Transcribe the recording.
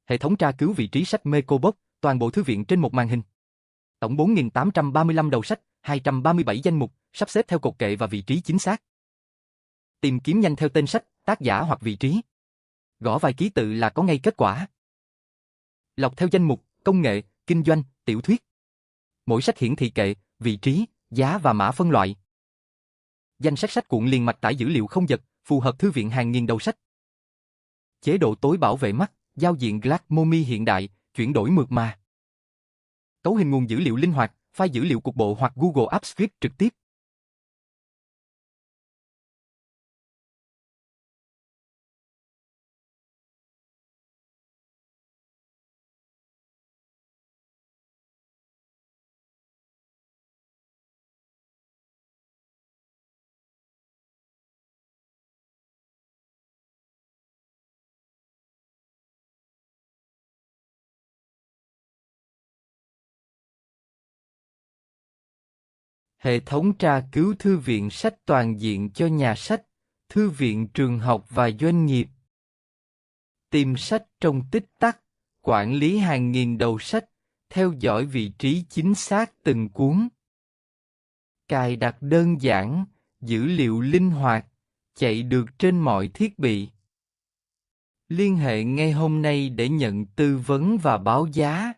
Hệ thống tra cứu vị trí sách Mecobot, toàn bộ thư viện trên một màn hình. Tổng 4.835 đầu sách, 237 danh mục, sắp xếp theo cột kệ và vị trí chính xác. Tìm kiếm nhanh theo tên sách, tác giả hoặc vị trí. Gõ vài ký tự là có ngay kết quả. Lọc theo danh mục, công nghệ, kinh doanh, tiểu thuyết. Mỗi sách hiển thị kệ, vị trí, giá và mã phân loại. Danh sách sách cuộn liền mạch tải dữ liệu không giật, phù hợp thư viện hàng nghìn đầu sách. Chế độ tối bảo vệ mắt, giao diện Glass Momi hiện đại, chuyển đổi mượt mà. Cấu hình nguồn dữ liệu linh hoạt, file dữ liệu cục bộ hoặc Google Apps Script trực tiếp. Hệ thống tra cứu thư viện sách toàn diện cho nhà sách, thư viện trường học và doanh nghiệp. Tìm sách trong tích tắc, quản lý hàng nghìn đầu sách, theo dõi vị trí chính xác từng cuốn. Cài đặt đơn giản, dữ liệu linh hoạt, chạy được trên mọi thiết bị. Liên hệ ngay hôm nay để nhận tư vấn và báo giá.